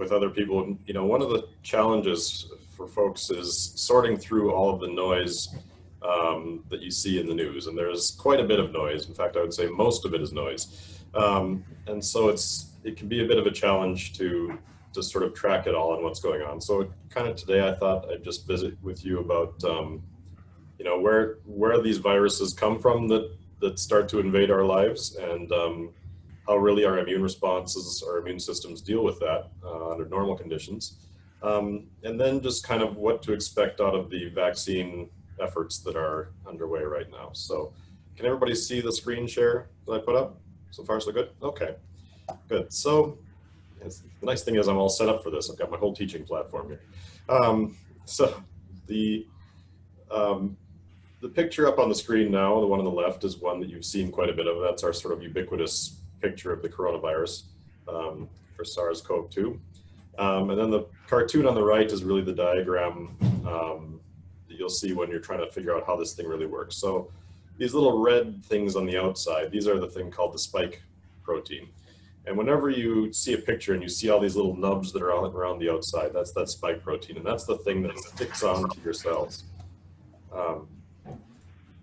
with other people, you know, one of the challenges for folks is sorting through all of the noise that you see in the news, and there's quite a bit of noise. In fact, I would say most of it is noise, and so it can be a bit of a challenge to sort of track it all and what's going on. So kind of today, I thought I'd just visit with you about you know, where these viruses come from that start to invade our lives, and how really our immune responses, our immune systems deal with that under normal conditions. And then just kind of what to expect out of the vaccine efforts that are underway right now. So can everybody see the screen share that I put up? So far, so good? Okay, good. So the nice thing is I'm all set up for this. I've got my whole teaching platform here. So the picture up on the screen now, the one on the left, is one that you've seen quite a bit of. That's our sort of ubiquitous picture of the coronavirus for SARS-CoV-2. And then the cartoon on the right is really the diagram that you'll see when you're trying to figure out how this thing really works. So these little red things on the outside, these are the thing called the spike protein. And whenever you see a picture and you see all these little nubs that are all around the outside, that's that spike protein, and that's the thing that sticks onto your cells.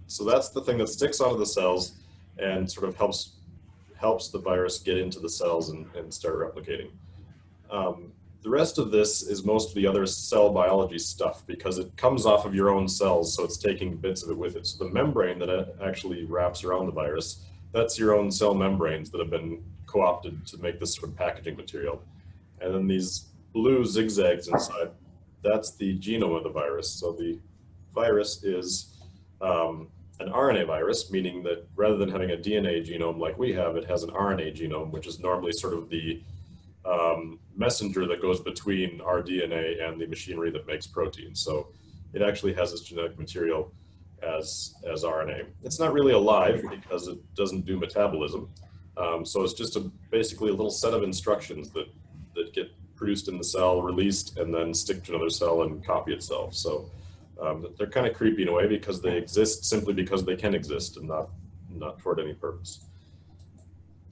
So that's the thing that sticks onto the cells and sort of helps the virus get into the cells and start replicating. The rest of this is mostly other cell biology stuff because it comes off of your own cells, so it's taking bits of it with it. So the membrane that actually wraps around the virus, that's your own cell membranes that have been co-opted to make this sort of packaging material. And then these blue zigzags inside, that's the genome of the virus. So the virus is an RNA virus, meaning that rather than having a DNA genome like we have, it has an RNA genome, which is normally sort of the messenger that goes between our DNA and the machinery that makes proteins. So it actually has this genetic material as RNA. It's not really alive because it doesn't do metabolism. So it's just basically a little set of instructions that get produced in the cell, released, and then stick to another cell and copy itself. So they're kind of creepy in a way because they exist simply because they can exist and not toward any purpose.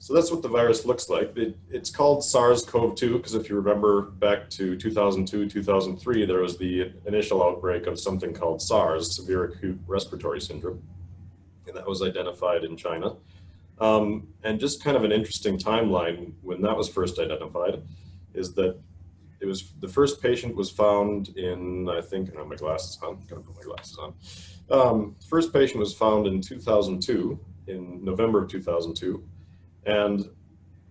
So that's what the virus looks like. It's called SARS-CoV-2 because if you remember back to 2002, 2003, there was the initial outbreak of something called SARS, severe acute respiratory syndrome, and that was identified in China. And just kind of an interesting timeline when that was first identified is that it was the first patient was found in, I think, I don't have my glasses on, gotta put my glasses on. First patient was found in 2002, in November of 2002. And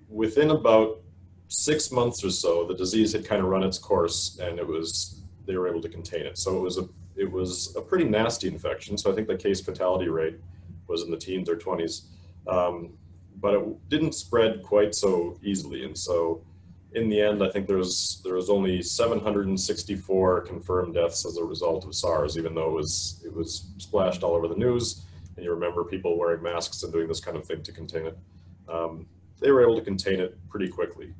within about 6 months or so, the disease had kind of run its course and they were able to contain it. So it was a pretty nasty infection. So I think the case fatality rate was in the teens or 20s. But it didn't spread quite so easily. And so in the end, I think there was only 764 confirmed deaths as a result of SARS, even though it was splashed all over the news. And you remember people wearing masks and doing this kind of thing to contain it. They were able to contain it pretty quickly.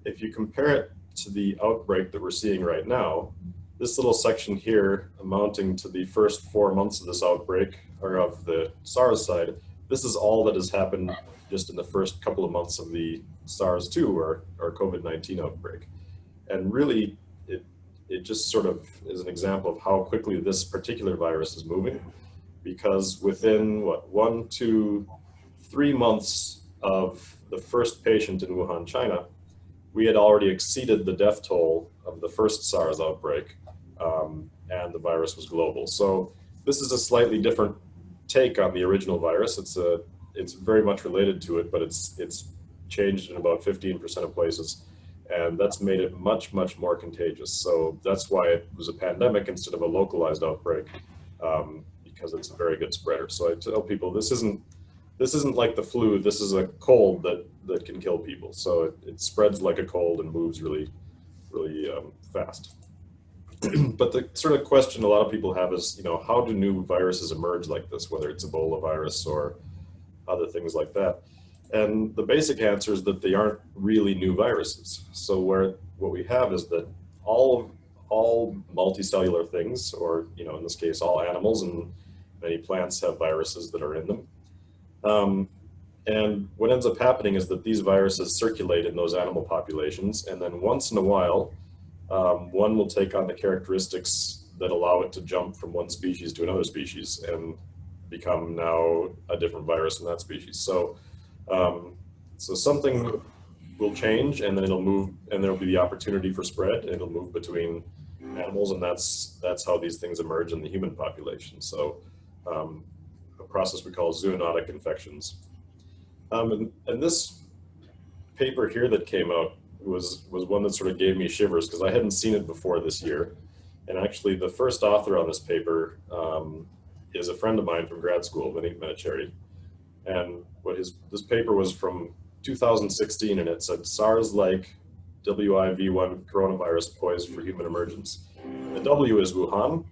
If you compare it to the outbreak that we're seeing right now, this little section here amounting to the first 4 months of this outbreak, or of the SARS side, this is all that has happened just in the first couple of months of the SARS-2 or COVID-19 outbreak. And really, it just sort of is an example of how quickly this particular virus is moving, because within, 1, 2, 3 months of the first patient in Wuhan, China, we had already exceeded the death toll of the first SARS outbreak, and the virus was global. So this is a slightly different take on the original virus. It's very much related to it, but it's changed in about 15% of places, and that's made it much, much more contagious. So that's why it was a pandemic instead of a localized outbreak, because it's a very good spreader. So I tell people this isn't like the flu. This is a cold that can kill people. So it spreads like a cold and moves really, really fast. But the sort of question a lot of people have is, you know, how do new viruses emerge like this, whether it's Ebola virus or other things like that? And the basic answer is that they aren't really new viruses. So what we have is that all multicellular things, or, you know, in this case, all animals and many plants have viruses that are in them. And what ends up happening is that these viruses circulate in those animal populations, and then once in a while, one will take on the characteristics that allow it to jump from one species to another species and become now a different virus in that species. So something will change, and then it'll move, and there'll be the opportunity for spread, and it'll move between animals, and that's how these things emerge in the human population. So a process we call zoonotic infections. And this paper here that came out was one that sort of gave me shivers because I hadn't seen it before this year. And actually, the first author on this paper is a friend of mine from grad school, Vinny Manicherry. And this paper was from 2016, and it said SARS-like WIV1 coronavirus poised for human emergence. The W is Wuhan,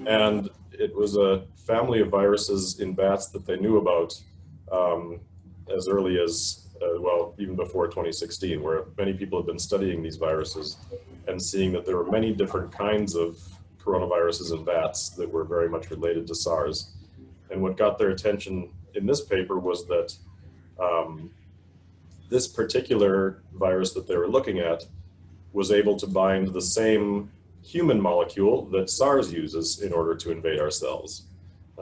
and it was a family of viruses in bats that they knew about as early as, well, even before 2016, where many people have been studying these viruses and seeing that there were many different kinds of coronaviruses in bats that were very much related to SARS. And what got their attention in this paper was that this particular virus that they were looking at was able to bind the same human molecule that SARS uses in order to invade our cells,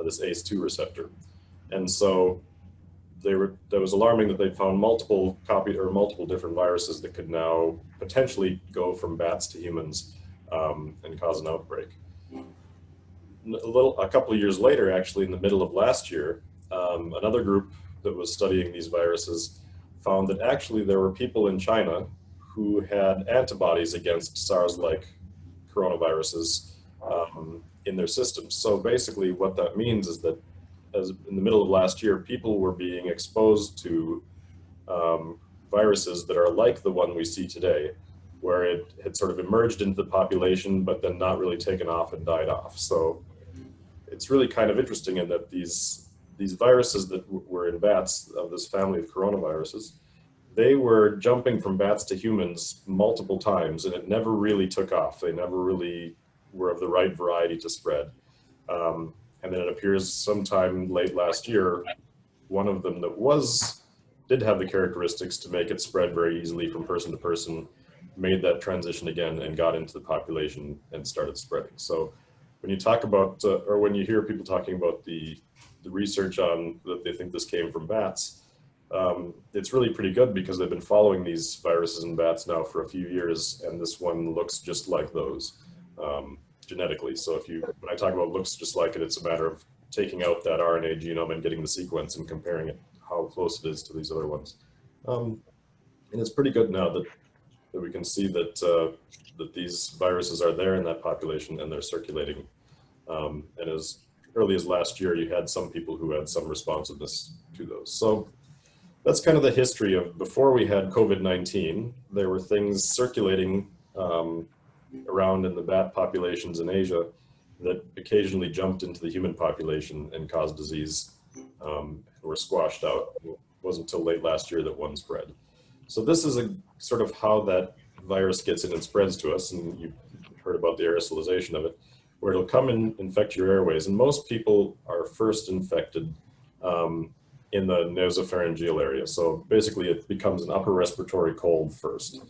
this ACE2 receptor. And so that was alarming that they'd found multiple different viruses that could now potentially go from bats to humans and cause an outbreak. A couple of years later, actually, in the middle of last year, another group that was studying these viruses found that actually there were people in China who had antibodies against SARS-like coronaviruses in their systems. So basically what that means is that as in the middle of last year, people were being exposed to viruses that are like the one we see today, where it had sort of emerged into the population, but then not really taken off and died off. So it's really kind of interesting in that these viruses that were in bats of this family of coronaviruses, they were jumping from bats to humans multiple times, and it never really took off. They never really were of the right variety to spread. And then it appears sometime late last year, one of them that did have the characteristics to make it spread very easily from person to person, made that transition again and got into the population and started spreading. So when you talk about, or when you hear people talking about the research on that they think this came from bats, it's really pretty good because they've been following these viruses in bats now for a few years, and this one looks just like those. Genetically. So when I talk about looks just like it, it's a matter of taking out that RNA genome and getting the sequence and comparing it, how close it is to these other ones. And it's pretty good now that we can see that these viruses are there in that population and they're circulating. And as early as last year, you had some people who had some responsiveness to those. So that's kind of the history of before we had COVID-19, there were things circulating around in the bat populations in Asia that occasionally jumped into the human population and caused disease and were squashed out. It wasn't until late last year that one spread. So this is a sort of how that virus gets in and spreads to us, and you heard about the aerosolization of it, where it'll come and infect your airways. And most people are first infected in the nasopharyngeal area. So basically it becomes an upper respiratory cold first.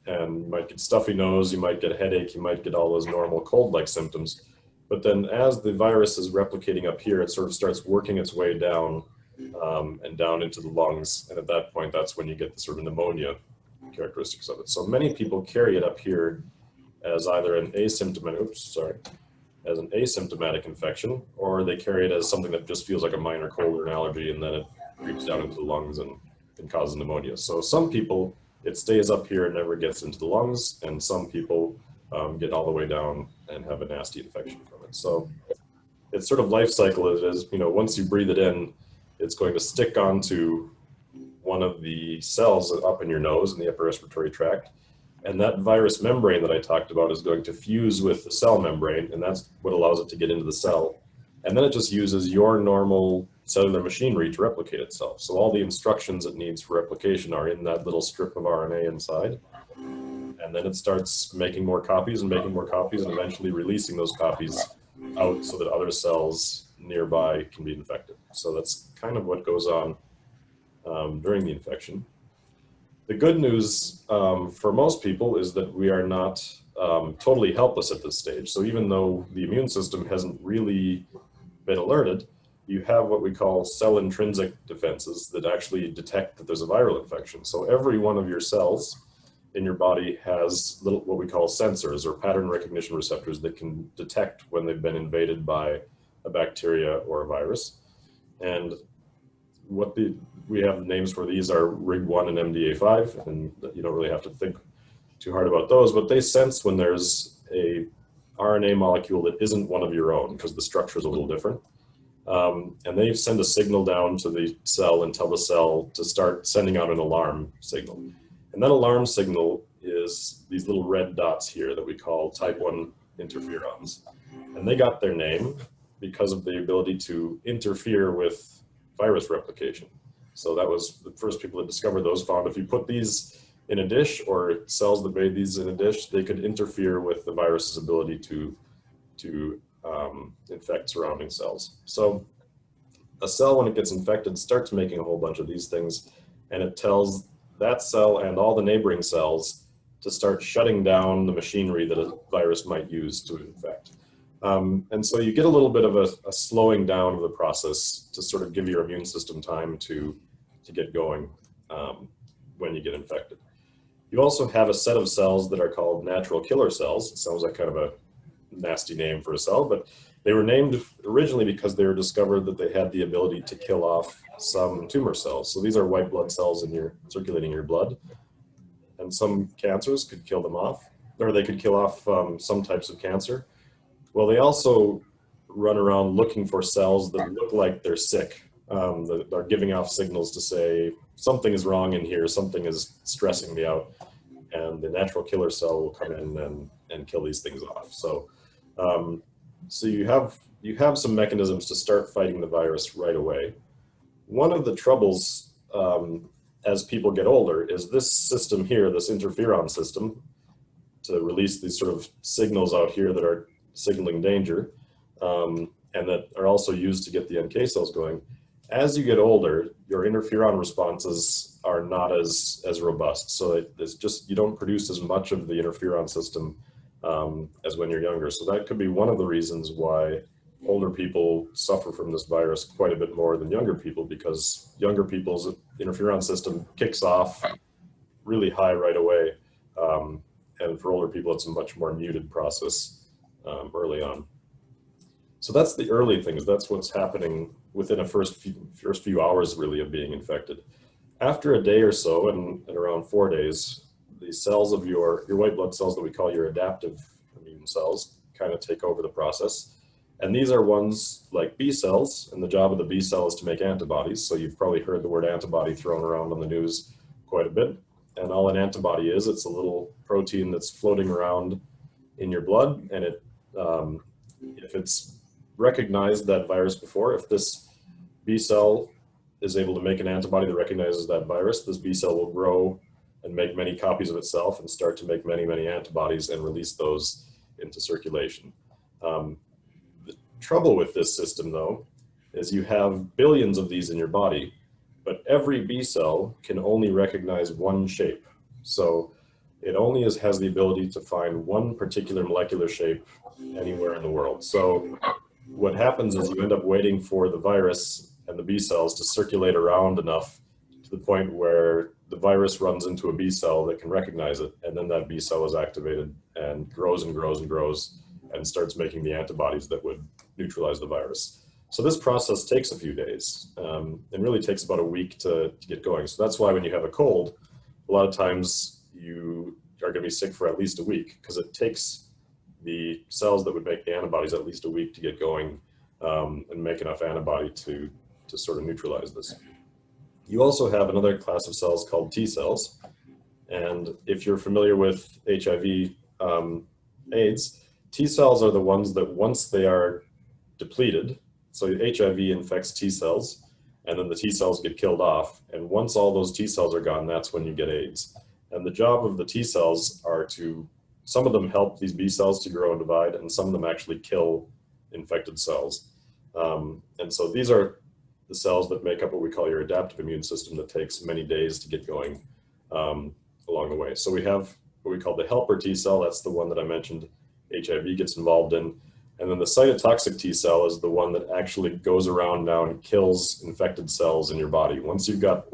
And you might get stuffy nose, you might get a headache, you might get all those normal cold-like symptoms. But then as the virus is replicating up here, it sort of starts working its way down and down into the lungs. And at that point, that's when you get the sort of pneumonia characteristics of it. So many people carry it up here as either an asymptomatic infection, or they carry it as something that just feels like a minor cold or an allergy, and then it creeps down into the lungs and causes pneumonia. So some people, it stays up here and never gets into the lungs, and some people get all the way down and have a nasty infection from it. So it's sort of life cycle is, once you breathe it in, it's going to stick onto one of the cells up in your nose in the upper respiratory tract. And that virus membrane that I talked about is going to fuse with the cell membrane, and that's what allows it to get into the cell. And then it just uses your normal cellular machinery to replicate itself. So all the instructions it needs for replication are in that little strip of RNA inside. And then it starts making more copies and making more copies and eventually releasing those copies out so that other cells nearby can be infected. So that's kind of what goes on during the infection. The good news for most people is that we are not totally helpless at this stage. So even though the immune system hasn't really been alerted, you have what we call cell intrinsic defenses that actually detect that there's a viral infection. So every one of your cells in your body has little, what we call sensors or pattern recognition receptors that can detect when they've been invaded by a bacteria or a virus. And we have names for these are RIG1 and MDA5, and you don't really have to think too hard about those, but they sense when there's a RNA molecule that isn't one of your own because the structure is a little different. And they send a signal down to the cell and tell the cell to start sending out an alarm signal. And that alarm signal is these little red dots here that we call type 1 interferons. And they got their name because of the ability to interfere with virus replication. So that was the first people that discovered those, found if you put these in a dish or cells that made these in a dish, they could interfere with the virus's ability to infect surrounding cells. So a cell, when it gets infected, starts making a whole bunch of these things, and it tells that cell and all the neighboring cells to start shutting down the machinery that a virus might use to infect. And so you get a little bit of a slowing down of the process to sort of give your immune system time to get going when you get infected. You also have a set of cells that are called natural killer cells. It sounds like kind of a nasty name for a cell, but they were named originally because they were discovered that they had the ability to kill off some tumor cells. So these are white blood cells circulating in your blood, and some cancers could kill them off, or they could kill off some types of cancer. Well, they also run around looking for cells that look like they're sick, that are giving off signals to say something is wrong in here, something is stressing me out, and the natural killer cell will come in and kill these things off. So, so you have some mechanisms to start fighting the virus right away. One of the troubles as people get older is this system here, this interferon system, to release these sort of signals out here that are signaling danger, and that are also used to get the NK cells going. As you get older, your interferon responses are not as robust. So it's just, you don't produce as much of the interferon system as when you're younger. So that could be one of the reasons why older people suffer from this virus quite a bit more than younger people, because younger people's interferon system kicks off really high right away. And for older people, it's a much more muted process early on. So that's the early things. That's what's happening within a first few hours really of being infected. After a day or so, and around 4 days, the cells of your white blood cells that we call your adaptive immune cells kind of take over the process. And these are ones like B cells, and the job of the B cell is to make antibodies. So you've probably heard the word antibody thrown around on the news quite a bit. And all an antibody is, it's a little protein that's floating around in your blood, and it, if it's recognized that virus before, if this B cell is able to make an antibody that recognizes that virus, this B cell will grow and make many copies of itself and start to make many, many antibodies and release those into circulation. The trouble with this system, though, is you have billions of these in your body, but every B cell can only recognize one shape. So it only has the ability to find one particular molecular shape anywhere in the world. So what happens is you end up waiting for the virus and the B cells to circulate around enough to the point where the virus runs into a B cell that can recognize it, and then that B cell is activated and grows and grows and grows and starts making the antibodies that would neutralize the virus. So this process takes a few days, and really takes about a week to get going. So that's why when you have a cold, a lot of times you are going to be sick for at least a week, because it takes the cells that would make the antibodies at least a week to get going and make enough antibody to sort of neutralize this. You also have another class of cells called T cells. And if you're familiar with HIV AIDS, T cells are the ones that once they are depleted, so HIV infects T cells, and then the T cells get killed off. And once all those T cells are gone, that's when you get AIDS. And the job of the T cells are to, some of them help these B cells to grow and divide, and some of them actually kill infected cells. And so these are the cells that make up what we call your adaptive immune system that takes many days to get going along the way. So we have what we call the helper T cell. That's the one that I mentioned HIV gets involved in. And then the cytotoxic T cell is the one that actually goes around now and kills infected cells in your body. Once you've got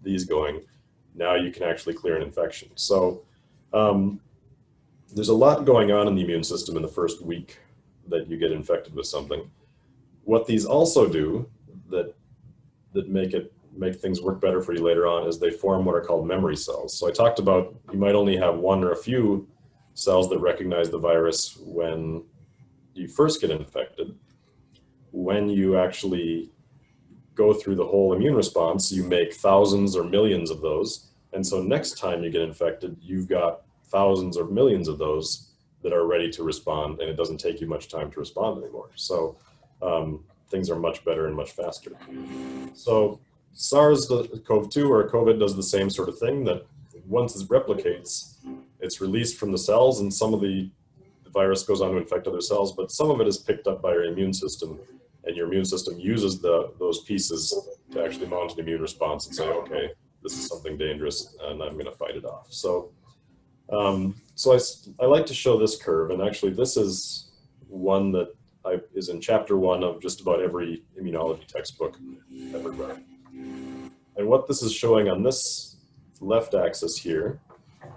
these going, now you can actually clear an infection. So there's a lot going on in the immune system in the first week that you get infected with something. What these also do that make things work better for you later on is they form what are called memory cells. So I talked about you might only have one or a few cells that recognize the virus when you first get infected. When you actually go through the whole immune response, you make thousands or millions of those. And so next time you get infected, you've got thousands or millions of those that are ready to respond, and it doesn't take you much time to respond anymore. So things are much better and much faster. So SARS-CoV-2 or COVID does the same sort of thing, that once it replicates, it's released from the cells, and some of the virus goes on to infect other cells, but some of it is picked up by your immune system, and your immune system uses those pieces to actually mount an immune response and say, okay, this is something dangerous and I'm going to fight it off. So I like to show this curve, and actually this is one that is in chapter 1 of just about every immunology textbook ever read. And what this is showing on this left axis here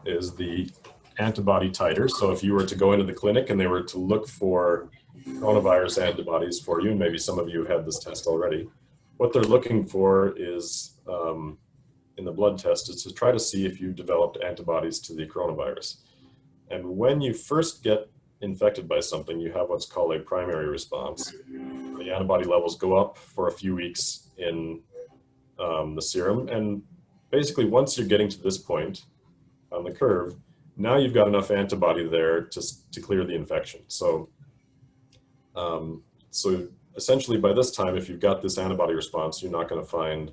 is the antibody titer. So if you were to go into the clinic and they were to look for coronavirus antibodies for you, and maybe some of you had this test already, what they're looking for is in the blood test is to try to see if you've developed antibodies to the coronavirus. And when you first get infected by something, you have what's called a primary response. The antibody levels go up for a few weeks in the serum, and basically once you're getting to this point on the curve, now you've got enough antibody there to clear the infection. So essentially by this time, if you've got this antibody response, you're not going to find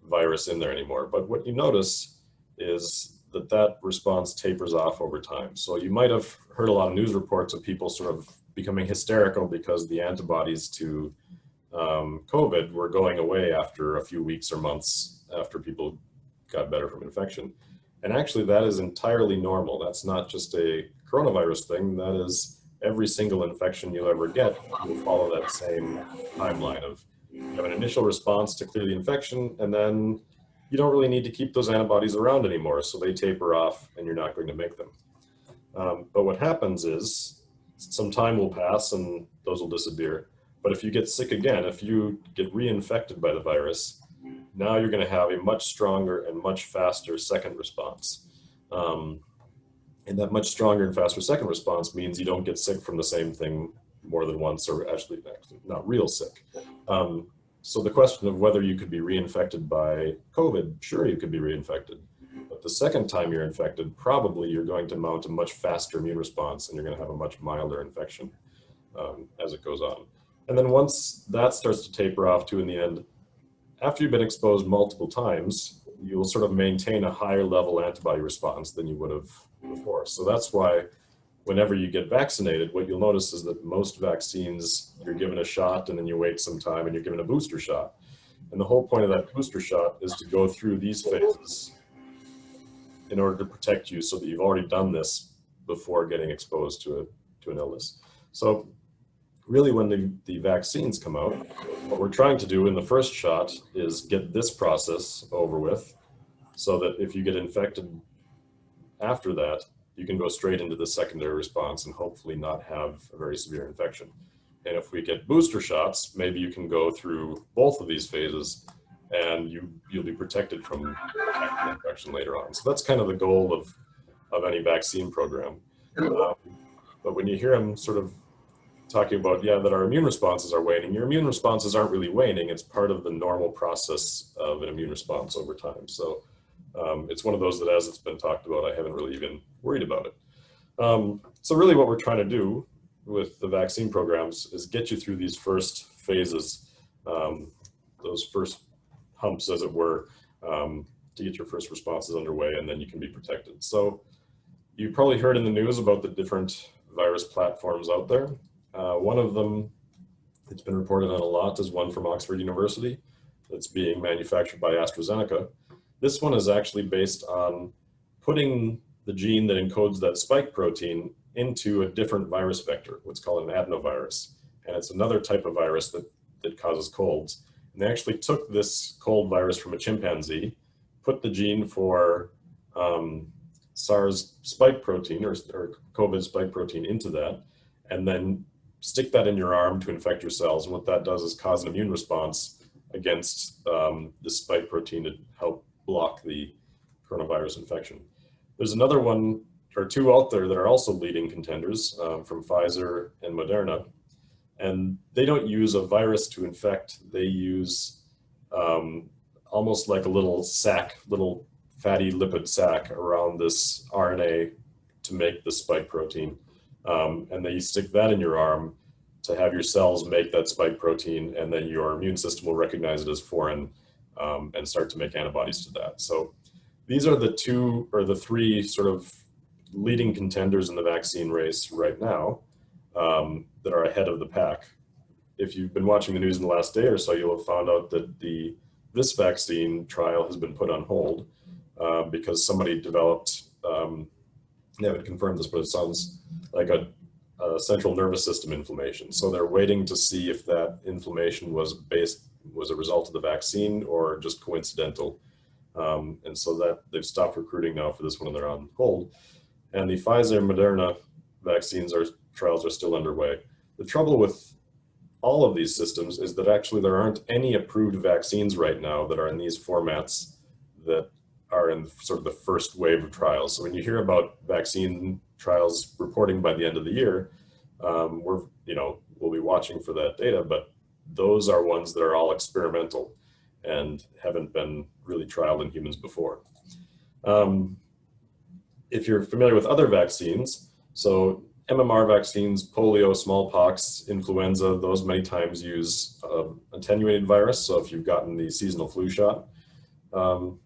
virus in there anymore. But what you notice is that response tapers off over time. So you might have heard a lot of news reports of people sort of becoming hysterical because the antibodies to COVID were going away after a few weeks or months after people got better from infection. And actually that is entirely normal. That's not just a coronavirus thing. That is every single infection you'll ever get will follow that same timeline of you have an initial response to clear the infection, and then you don't really need to keep those antibodies around anymore. So they taper off and you're not going to make them. But what happens is some time will pass and those will disappear. But if you get sick again, if you get reinfected by the virus, now you're going to have a much stronger and much faster second response. And that much stronger and faster second response means you don't get sick from the same thing more than once, or actually not real sick. So the question of whether you could be reinfected by COVID, sure, you could be reinfected. But the second time you're infected, probably you're going to mount a much faster immune response and you're going to have a much milder infection as it goes on. And then once that starts to taper off too in the end, after you've been exposed multiple times, you'll sort of maintain a higher level antibody response than you would have before. So that's why whenever you get vaccinated, what you'll notice is that most vaccines, you're given a shot and then you wait some time and you're given a booster shot. And the whole point of that booster shot is to go through these phases in order to protect you so that you've already done this before getting exposed to an illness. So really when the vaccines come out, what we're trying to do in the first shot is get this process over with so that if you get infected after that, you can go straight into the secondary response and hopefully not have a very severe infection. And if we get booster shots, maybe you can go through both of these phases and you'll be protected from infection later on. So that's kind of the goal of any vaccine program. But when you hear them sort of talking about, that our immune responses are waning, your immune responses aren't really waning. It's part of the normal process of an immune response over time. So it's one of those that as it's been talked about, I haven't really even worried about it. So really what we're trying to do with the vaccine programs is get you through these first phases, those first humps, as it were, to get your first responses underway, and then you can be protected. So you probably heard in the news about the different virus platforms out there. One of them It's been reported on a lot as one from Oxford University that's being manufactured by AstraZeneca. This one is actually based on putting the gene that encodes that spike protein into a different virus vector, what's called an adenovirus. And it's another type of virus that causes colds. And they actually took this cold virus from a chimpanzee, put the gene for SARS spike protein or COVID spike protein into that, and then stick that in your arm to infect your cells. And what that does is cause an immune response against the spike protein to help block the coronavirus infection. There's another one or two out there that are also leading contenders from Pfizer and Moderna. And they don't use a virus to infect. They use almost like a little sac, little fatty lipid sac around this RNA to make the spike protein. And then you stick that in your arm to have your cells make that spike protein, and then your immune system will recognize it as foreign and start to make antibodies to that. So these are the two or the three sort of leading contenders in the vaccine race right now that are ahead of the pack. If you've been watching the news in the last day or so, you'll have found out that this vaccine trial has been put on hold because somebody developed, they haven't confirmed this, but it sounds like a central nervous system inflammation. So they're waiting to see if that inflammation was a result of the vaccine or just coincidental. And so that they've stopped recruiting now for this one and they're on hold. And the Pfizer and Moderna vaccines trials are still underway. The trouble with all of these systems is that actually there aren't any approved vaccines right now that are in these formats that are in sort of the first wave of trials. So when you hear about vaccine trials reporting by the end of the year, we'll be watching for that data, but those are ones that are all experimental and haven't been really trialed in humans before. If you're familiar with other vaccines, so MMR vaccines, polio, smallpox, influenza, those many times use attenuated virus. So if you've gotten the seasonal flu shot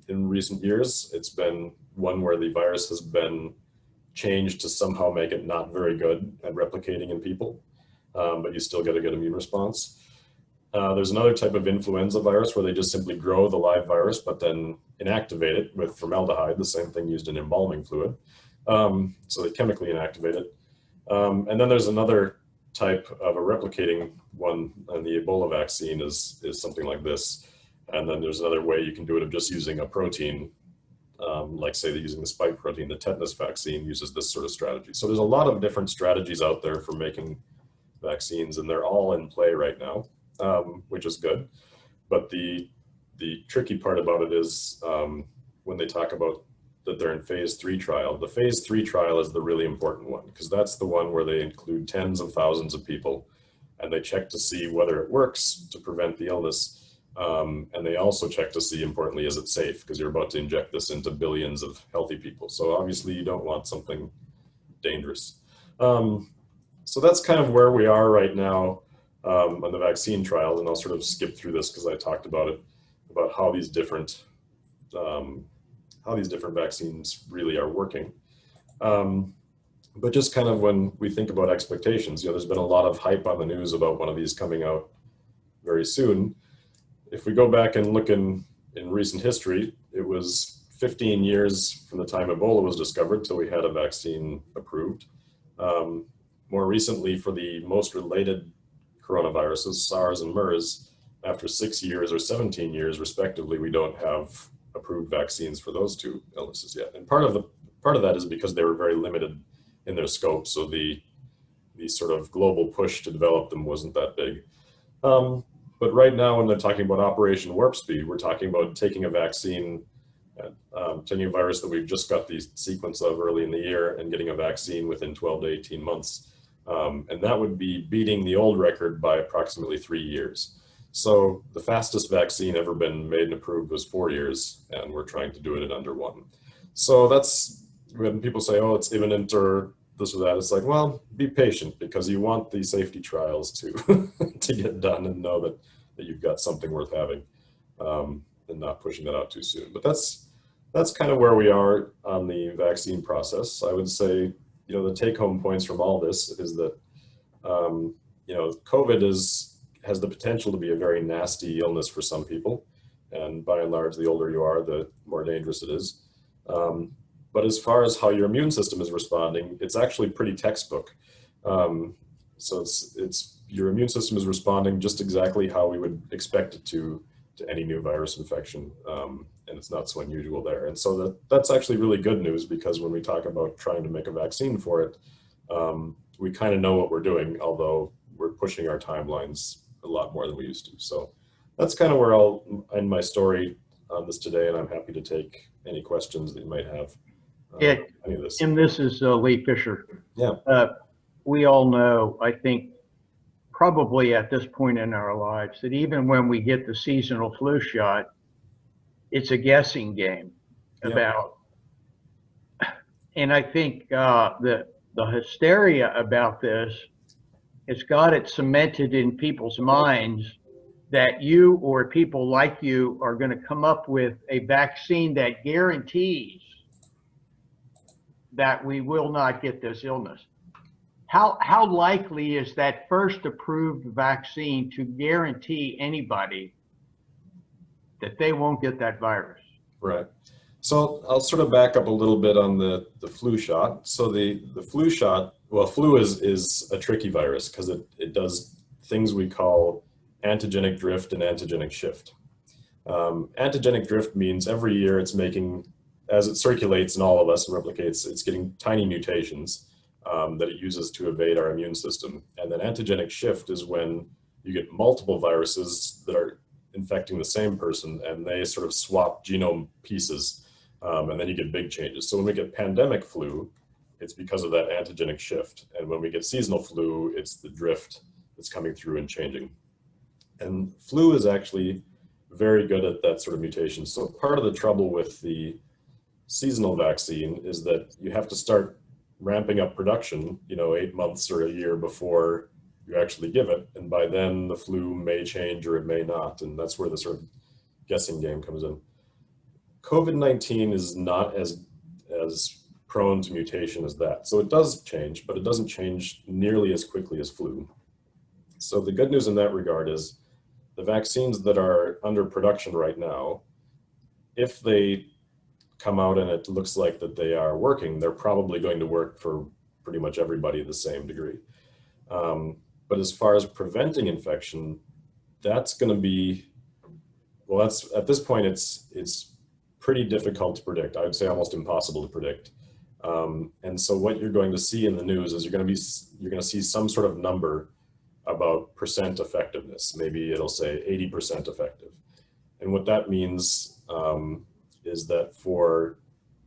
in recent years, it's been one where the virus has been changed to somehow make it not very good at replicating in people, but you still get a good immune response. There's another type of influenza virus where they just simply grow the live virus, but then inactivate it with formaldehyde, the same thing used in embalming fluid. So they chemically inactivate it. And then there's another type of a replicating one, and the Ebola vaccine is something like this. And then there's another way you can do it of just using a protein, like say they're using the spike protein. The tetanus vaccine uses this sort of strategy. So there's a lot of different strategies out there for making vaccines, and they're all in play right now, which is good. But the tricky part about it is when they talk about that they're in phase 3 trial. The phase 3 trial is the really important one because that's the one where they include tens of thousands of people and they check to see whether it works to prevent the illness. And they also check to see, importantly, is it safe? Because you're about to inject this into billions of healthy people. So obviously you don't want something dangerous. So that's kind of where we are right now on the vaccine trials. And I'll sort of skip through this because I talked about it, about how these different vaccines really are working. But just kind of when we think about expectations, there's been a lot of hype on the news about one of these coming out very soon. If we go back and look in recent history, it was 15 years from the time Ebola was discovered till we had a vaccine approved. More recently, for the most related coronaviruses, SARS and MERS, after 6 years or 17 years respectively, we don't have approved vaccines for those two illnesses yet. And part of that is because they were very limited in their scope. So the sort of global push to develop them wasn't that big. But right now, when they're talking about Operation Warp Speed, we're talking about taking a vaccine, taking a virus that we've just got the sequence of early in the year and getting a vaccine within 12 to 18 months. And that would be beating the old record by approximately 3 years. So the fastest vaccine ever been made and approved was 4 years, and we're trying to do it in under 1. So that's when people say, oh, it's imminent or this or that. It's like, well, be patient because you want the safety trials to to get done and know that you've got something worth having and not pushing that out too soon. But that's kind of where we are on the vaccine process. I would say, the take-home points from all this is that, COVID has the potential to be a very nasty illness for some people. And by and large, the older you are, the more dangerous it is. But as far as how your immune system is responding, it's actually pretty textbook. So it's your immune system is responding just exactly how we would expect it to any new virus infection, and it's not so unusual there. And so that's actually really good news, because when we talk about trying to make a vaccine for it, we kind of know what we're doing, although we're pushing our timelines a lot more than we used to. So that's kind of where I'll end my story on this today, and I'm happy to take any questions that you might have. Any of this. And this is Lee Fisher. Yeah. We all know, I think, probably at this point in our lives, that even when we get the seasonal flu shot, it's a guessing game about, and I think the hysteria about this has got it cemented in people's minds that you or people like you are going to come up with a vaccine that guarantees that we will not get this illness. How likely is that first approved vaccine to guarantee anybody that they won't get that virus? Right. So I'll sort of back up a little bit on the flu shot. So the flu shot, well, flu is a tricky virus because it does things we call antigenic drift and antigenic shift. Antigenic drift means every year it's making, as it circulates in all of us and replicates, it's getting tiny mutations that it uses to evade our immune system. And then antigenic shift is when you get multiple viruses that are infecting the same person, and they sort of swap genome pieces, and then you get big changes. So when we get pandemic flu, it's because of that antigenic shift. And when we get seasonal flu, it's the drift that's coming through and changing. And flu is actually very good at that sort of mutation. So part of the trouble with the seasonal vaccine is that you have to start ramping up production, 8 months or a year before you actually give it. And by then the flu may change or it may not. And that's where the sort of guessing game comes in. COVID-19 is not as prone to mutation as that. So it does change, but it doesn't change nearly as quickly as flu. So the good news in that regard is the vaccines that are under production right now, if they come out and it looks like that they are working, they're probably going to work for pretty much everybody to the same degree. But as far as preventing infection, that's going to be, well, that's at this point, it's pretty difficult to predict. I would say almost impossible to predict. And so what you're going to see in the news is you're going to see some sort of number about percent effectiveness. Maybe it'll say 80% effective. And what that means is that for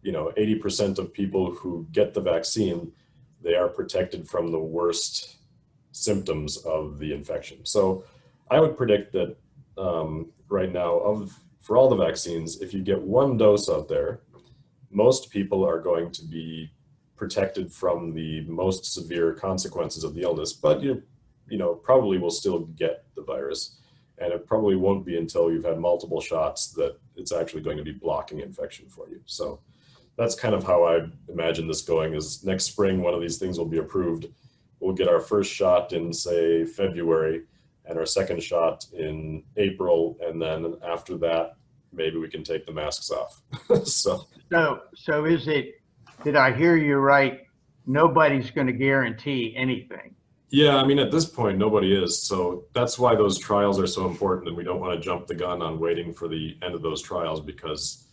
80% of people who get the vaccine, they are protected from the worst symptoms of the infection. So I would predict that right now, for all the vaccines, if you get one dose out there, most people are going to be protected from the most severe consequences of the illness, but you probably will still get the virus. And it probably won't be until you've had multiple shots that it's actually going to be blocking infection for you. So that's kind of how I imagine this going, is next spring, one of these things will be approved. We'll get our first shot in, say, February, and our second shot in April. And then after that, maybe we can take the masks off. So is it, did I hear you right? Nobody's going to guarantee anything. Yeah, I mean, at this point, nobody is. So that's why those trials are so important. And we don't want to jump the gun on waiting for the end of those trials, because,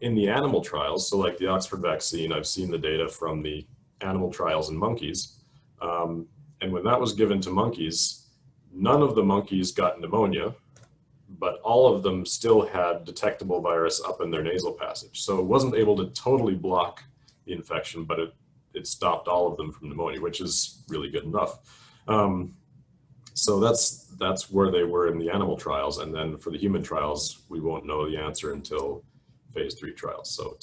in the animal trials, so like the Oxford vaccine, I've seen the data from the animal trials in monkeys. And when that was given to monkeys, none of the monkeys got pneumonia, but all of them still had detectable virus up in their nasal passage. So it wasn't able to totally block the infection, but it stopped all of them from pneumonia, which is really good enough. So that's where they were in the animal trials. And then for the human trials, we won't know the answer until phase 3 trials. So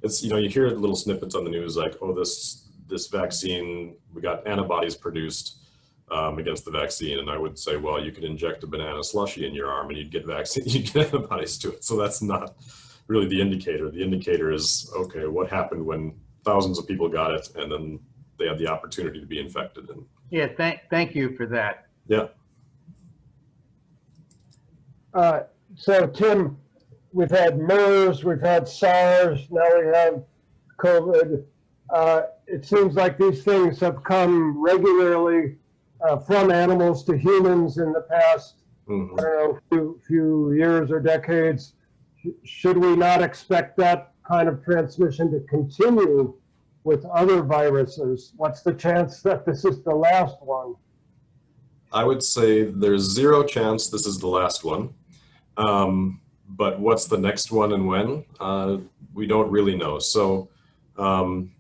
it's you hear little snippets on the news like, oh, this vaccine, we got antibodies produced against the vaccine. And I would say, well, you could inject a banana slushy in your arm and you'd get antibodies to it. So that's not really the indicator. The indicator is, okay, what happened when thousands of people got it and then they had the opportunity to be infected? And yeah, thank you for that. Yeah. So Tim, we've had MERS, we've had SARS, now we have COVID. It seems like these things have come regularly from animals to humans in the past, Mhm. I don't know, few years or decades. Should we not expect that kind of transmission to continue with other viruses? What's the chance that this is the last one? I would say there's zero chance this is the last one. But what's the next one and when? We don't really know. So um,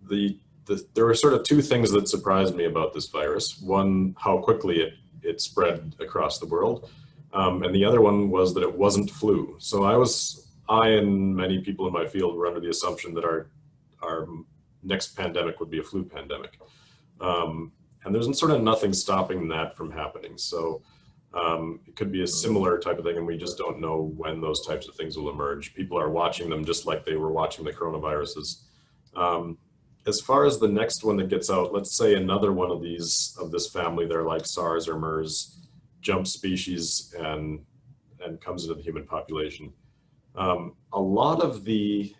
there were sort of two things that surprised me about this virus. One, how quickly it spread across the world. And the other one was that it wasn't flu. So I and many people in my field were under the assumption that our next pandemic would be a flu pandemic. And there's sort of nothing stopping that from happening. So it could be a similar type of thing, and we just don't know when those types of things will emerge. People are watching them just like they were watching the coronaviruses. As far as the next one that gets out, let's say another one of this family, they're like SARS or MERS, jumps species and comes into the human population. A lot of the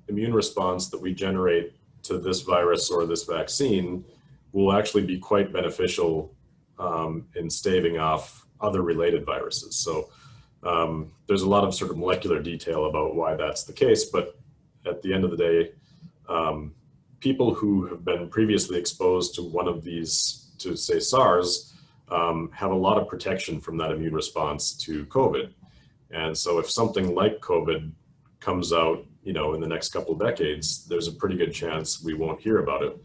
immune response that we generate to this virus or this vaccine will actually be quite beneficial in staving off other related viruses. So there's a lot of sort of molecular detail about why that's the case, but at the end of the day, people who have been previously exposed to one of these, to say SARS, have a lot of protection from that immune response to COVID. And so if something like COVID comes out, in the next couple of decades, there's a pretty good chance we won't hear about it.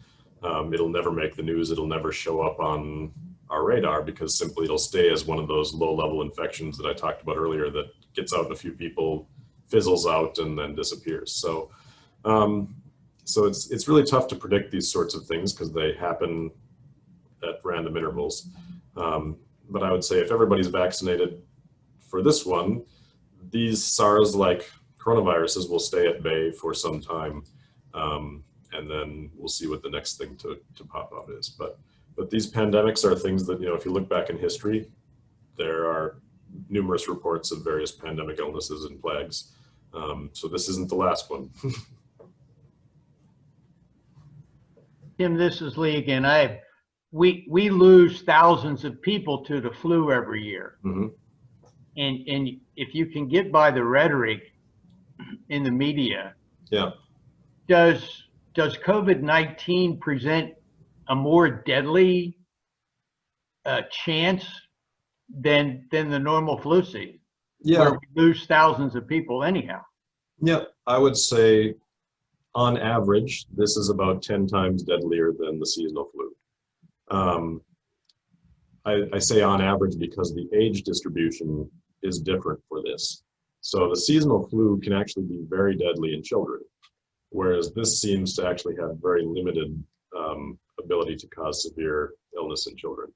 It'll never make the news. It'll never show up on our radar because simply it'll stay as one of those low-level infections that I talked about earlier that gets out in a few people, fizzles out, and then disappears. So, so it's really tough to predict these sorts of things because they happen at random intervals. But I would say if everybody's vaccinated for this one, these SARS-like coronaviruses will stay at bay for some time. And then we'll see what the next thing to pop out is. But these pandemics are things that, if you look back in history, there are numerous reports of various pandemic illnesses and plagues. So this isn't the last one. Tim, this is Lee again. We lose thousands of people to the flu every year. Mm-hmm. And if you can get by the rhetoric in the media, Yeah. Does COVID-19 present a more deadly chance than the normal flu season, where we lose thousands of people anyhow? Yeah, I would say on average, this is about 10 times deadlier than the seasonal flu. I say on average because the age distribution is different for this. So the seasonal flu can actually be very deadly in children, whereas this seems to actually have very limited ability to cause severe illness in children.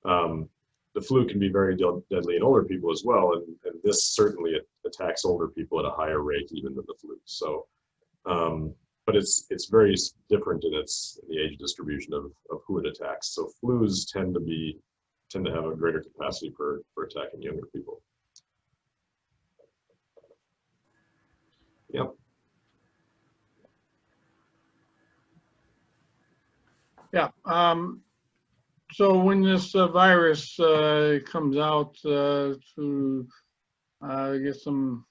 The flu can be very deadly in older people as well, and this certainly attacks older people at a higher rate even than the flu. So, but it's very different in the age distribution of who it attacks. So flus tend to have a greater capacity for attacking younger people. Yep. Yeah. So when this virus comes out to get some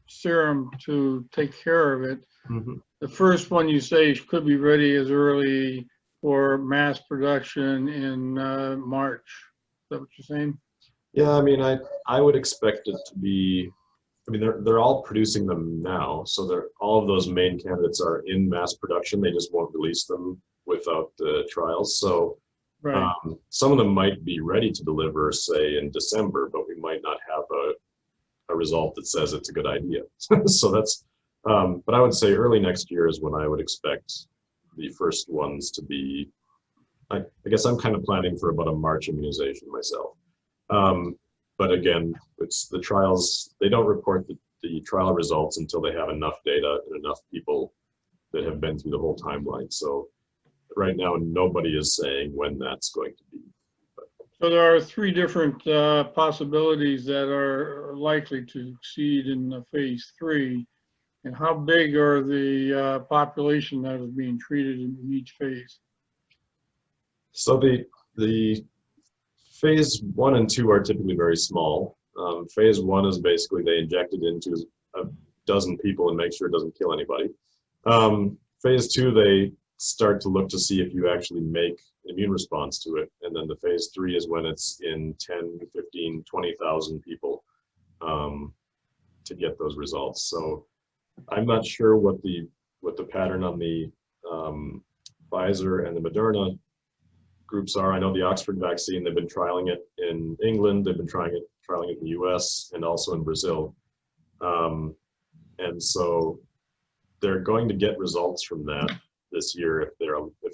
serum to take care of it, Mm-hmm. the first one you say could be ready as early for mass production in March. Is that what you're saying? Yeah, I mean, I would expect it to be. I mean, they're all producing them now, so all of those main candidates are in mass production. They just won't release them without the trials. So Right. Some of them might be ready to deliver, say, in December, but we might not have a result that says it's a good idea. So that's. But I would say early next year is when I would expect the first ones to be. I guess I'm kind of planning for about a March immunization myself. But again, it's the trials, they don't report the trial results until they have enough data and enough people that have been through the whole timeline. So right now nobody is saying when that's going to be. So there are three different possibilities that are likely to succeed in phase 3. And how big are the population that is being treated in each phase? So the phase 1 and 2 are typically very small. Phase 1 is basically they inject it into a dozen people and make sure it doesn't kill anybody. Phase 2, they start to look to see if you actually make an immune response to it. And then the phase 3 is when it's in 10, 15, 20,000 people to get those results. So I'm not sure what the pattern on the Pfizer and the Moderna groups are. I know the Oxford vaccine, they've been trialing it in England, they've been trialing it in the US and also in Brazil. And so they're going to get results from that this year if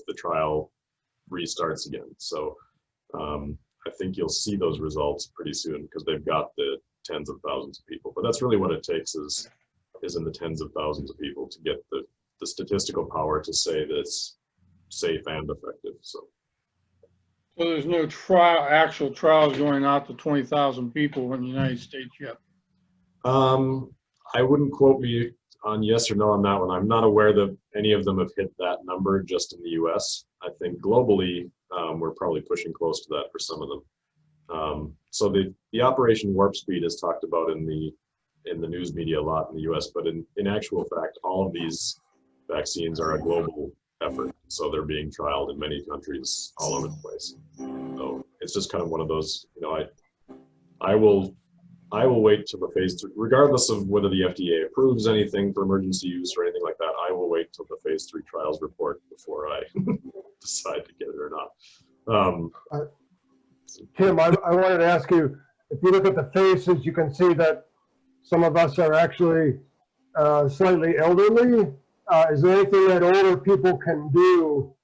the trial restarts again. So I think you'll see those results pretty soon because they've got the tens of thousands of people. But that's really what it takes is in the tens of thousands of people to get the statistical power to say that it's safe and effective. So there's no actual trials going out to 20,000 people in the United States yet? I wouldn't quote me on yes or no on that one. I'm not aware that any of them have hit that number just in the US. I think globally, we're probably pushing close to that for some of them. So the Operation Warp Speed is talked about in the news media a lot in the US, but in actual fact, all of these vaccines are a global effort. So they're being trialed in many countries all over the place. So it's just kind of one of those, I will wait till the phase 3, regardless of whether the FDA approves anything for emergency use or anything like that. I will wait till the phase 3 trials report before I decide to get it or not. Tim, I wanted to ask you, if you look at the faces, you can see that some of us are actually slightly elderly. Is there anything that older people can do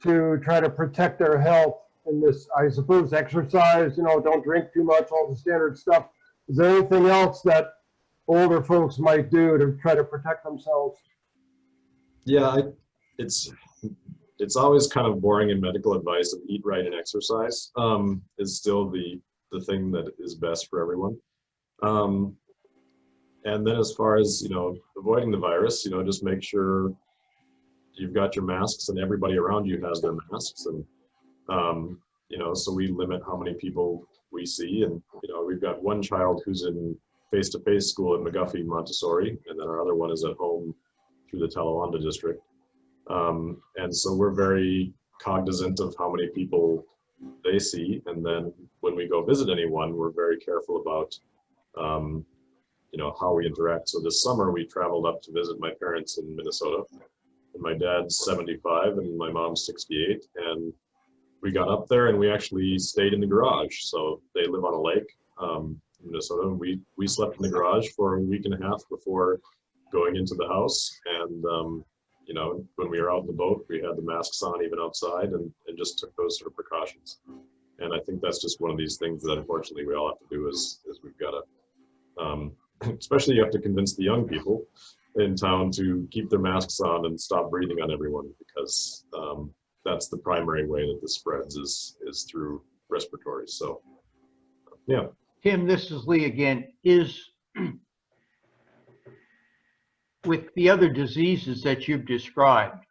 to try to protect their health in this? I suppose exercise, don't drink too much, all the standard stuff. Is there anything else that older folks might do to try to protect themselves? Yeah, it's always kind of boring in medical advice of eat right and exercise is still the thing that is best for everyone. And then as far as, avoiding the virus, just make sure you've got your masks and everybody around you has their masks. And, so we limit how many people we see. And, we've got one child who's in face-to-face school at McGuffey Montessori, and then our other one is at home through the Talawanda district. And so we're very cognizant of how many people they see. And then when we go visit anyone, we're very careful about, how we interact. So this summer we traveled up to visit my parents in Minnesota. And my dad's 75 and my mom's 68. And we got up there and we actually stayed in the garage. So they live on a lake in Minnesota. We slept in the garage for a week and a half before going into the house. And, when we were out in the boat, we had the masks on even outside and just took those sort of precautions. And I think that's just one of these things that unfortunately we all have to do is we've got to, especially you have to convince the young people in town to keep their masks on and stop breathing on everyone because that's the primary way that this spreads is through respiratory. So, yeah. Tim, this is Lee again. With the other diseases that you've described,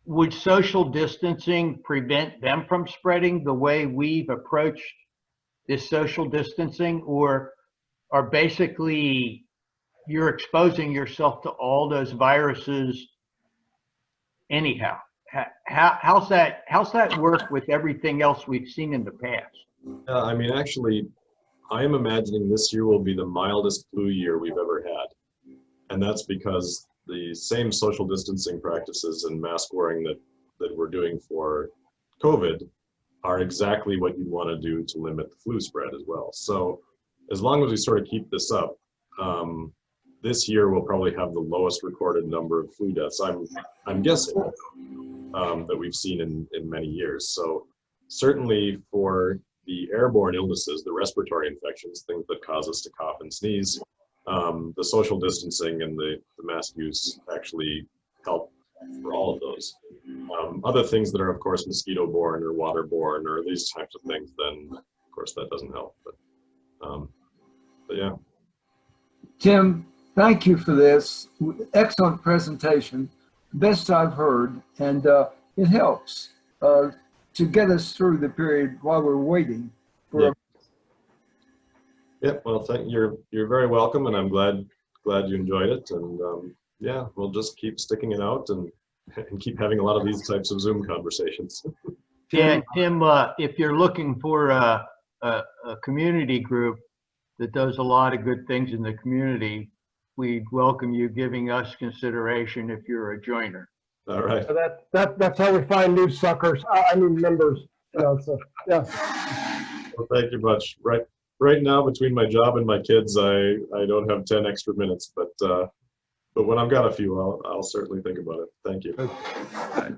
would social distancing prevent them from spreading the way we've approached this social distancing, or are basically you're exposing yourself to all those viruses anyhow? How's that work with everything else we've seen in the past? I mean, actually, I am imagining this year will be the mildest flu year we've ever had. And that's because the same social distancing practices and mask wearing that we're doing for COVID are exactly what you'd want to do to limit the flu spread as well. So as long as we sort of keep this up, this year we'll probably have the lowest recorded number of flu deaths, I'm guessing, that we've seen in many years. So certainly for the airborne illnesses, the respiratory infections, things that cause us to cough and sneeze, the social distancing and the mask use actually help for all of those. Other things that are, of course, mosquito-borne or water-borne or these types of things, then of course that doesn't help. But yeah. Tim, thank you for this excellent presentation, best I've heard, and it helps to get us through the period while we're waiting for. Yeah. Yeah, well, you're very welcome, and I'm glad you enjoyed it. And yeah, we'll just keep sticking it out and keep having a lot of these types of Zoom conversations. Yeah, Tim, if you're looking for a community group that does a lot of good things in the community, we'd welcome you giving us consideration if you're a joiner. All right. So that's how we find new suckers. I mean members. You know, so yeah. Well, thank you much. Right now, between my job and my kids, I don't have 10 extra minutes, but when I've got a few, I'll certainly think about it. Thank you.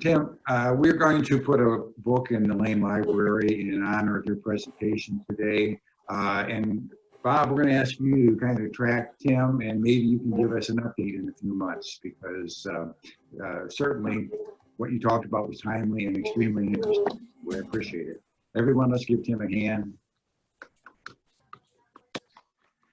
Tim, we're going to put a book in the Lane Library in honor of your presentation today. And Bob, we're going to ask you to kind of track Tim, and maybe you can give us an update in a few months, because certainly what you talked about was timely and extremely interesting. We appreciate it. Everyone, let's give Tim a hand.